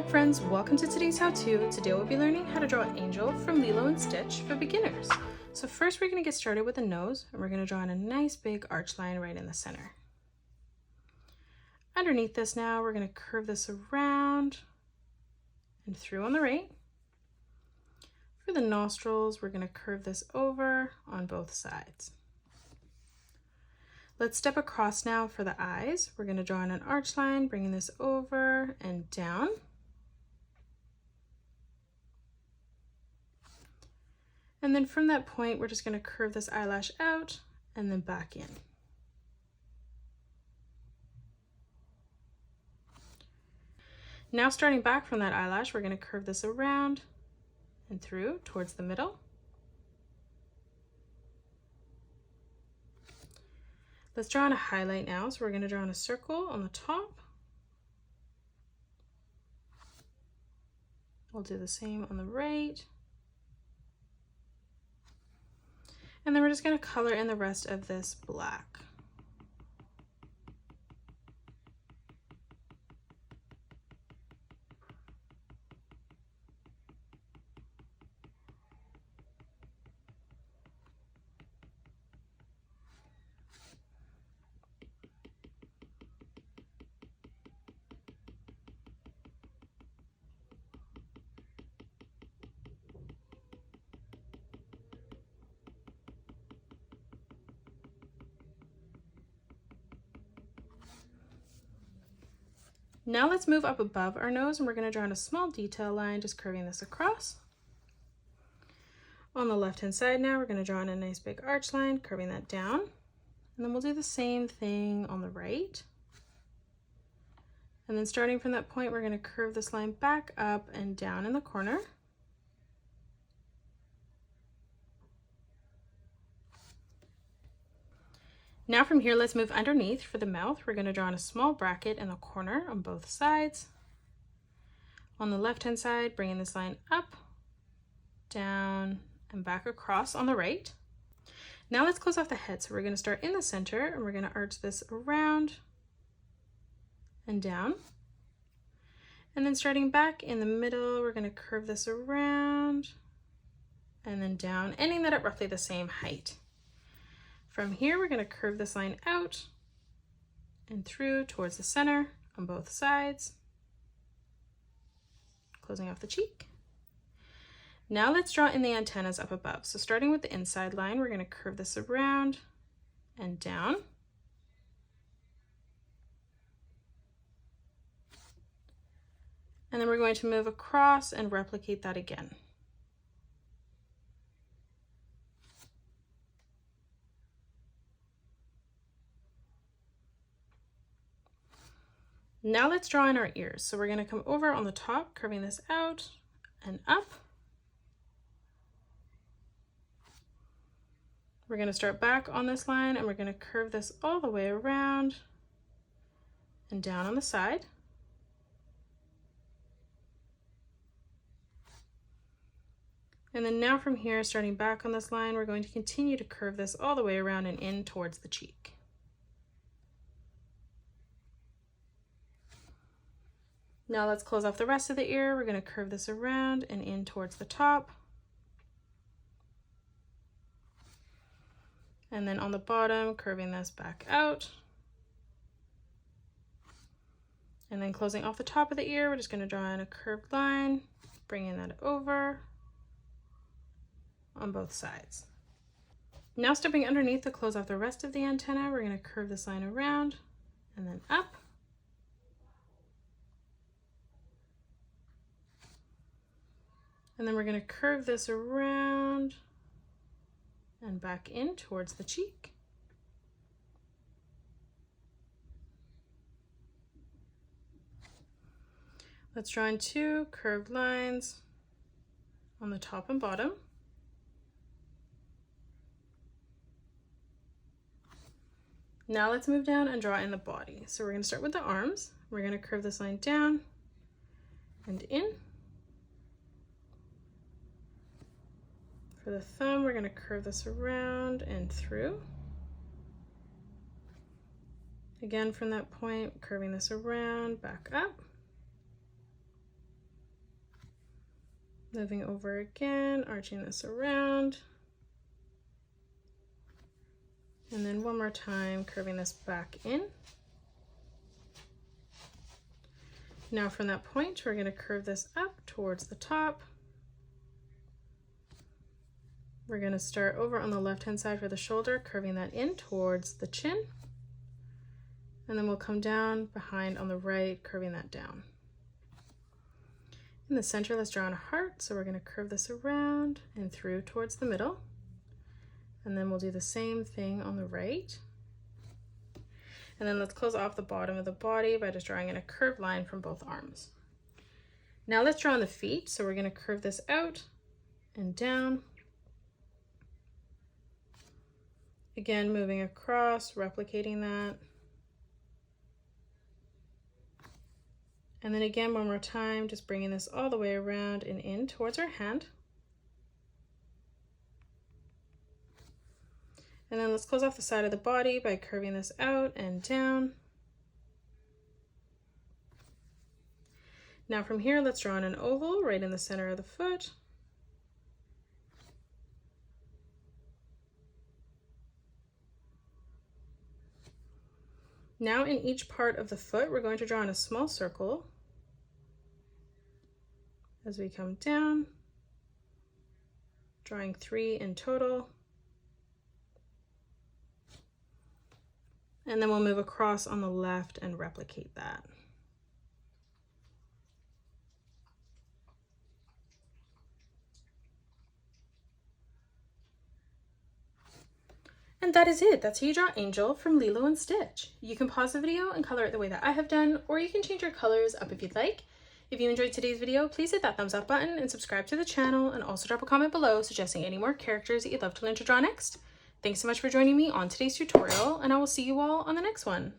up friends, welcome to today's how-to. Today we'll be learning how to draw an angel from Lilo and Stitch for beginners. So first we're going to get started with the nose, and we're going to draw in a nice big arch line right in the center. Underneath this now, we're going to curve this around and through on the right. For the nostrils, we're going to curve this over on both sides. Let's step across now for the eyes. We're going to draw in an arch line, bringing this over and down. And then from that point, we're just going to curve this eyelash out and then back in. Now starting back from that eyelash, we're going to curve this around and through towards the middle. Let's draw in a highlight now. So we're going to draw in a circle on the top. We'll do the same on the right. And then we're just going to color in the rest of this black. Now let's move up above our nose, and we're going to draw in a small detail line, just curving this across. On the left hand side now, we're going to draw in a nice big arch line, curving that down. And then we'll do the same thing on the right. And then starting from that point, we're going to curve this line back up and down in the corner. Now from here, let's move underneath. For the mouth, we're going to draw in a small bracket in the corner on both sides. On the left-hand side, bringing this line up, down, and back across on the right. Now let's close off the head. So we're going to start in the center, and we're going to arch this around and down. And then starting back in the middle, we're going to curve this around and then down, ending that at roughly the same height. From here, we're going to curve this line out and through towards the center on both sides, closing off the cheek. Now let's draw in the antennas up above. So starting with the inside line, we're going to curve this around and down. And then we're going to move across and replicate that again. Now let's draw in our ears. So we're going to come over on the top, curving this out and up. We're going to start back on this line, and we're going to curve this all the way around and down on the side. And then now from here, starting back on this line, we're going to continue to curve this all the way around and in towards the cheek. Now let's close off the rest of the ear. We're going to curve this around and in towards the top. And then on the bottom, curving this back out. And then closing off the top of the ear, we're just going to draw in a curved line, bringing that over on both sides. Now stepping underneath to close off the rest of the antenna, we're going to curve this line around and then up. And then we're going to curve this around and back in towards the cheek. Let's draw in two curved lines on the top and bottom. Now let's move down and draw in the body. So we're going to start with the arms. We're going to curve this line down and in. For the thumb, we're going to curve this around and through. Again, from that point, curving this around, back up. Moving over again, arching this around. And then one more time, curving this back in. Now from that point, we're going to curve this up towards the top. We're going to start over on the left-hand side for the shoulder, curving that in towards the chin. And then we'll come down behind on the right, curving that down. In the center, let's draw on a heart. So we're going to curve this around and through towards the middle. And then we'll do the same thing on the right. And then let's close off the bottom of the body by just drawing in a curved line from both arms. Now let's draw on the feet. So we're going to curve this out and down. Again, moving across, replicating that. And then again, one more time, just bringing this all the way around and in towards our hand. And then let's close off the side of the body by curving this out and down. Now from here, let's draw in an oval right in the center of the foot. Now in each part of the foot, we're going to draw in a small circle as we come down, drawing 3 in total. And then we'll move across on the left and replicate that. And that is it. That's how you draw Angel from Lilo and Stitch. You can pause the video and color it the way that I have done, or you can change your colors up if you'd like. If you enjoyed today's video, please hit that thumbs up button and subscribe to the channel, and also drop a comment below suggesting any more characters that you'd love to learn to draw next. Thanks so much for joining me on today's tutorial, and I will see you all on the next one.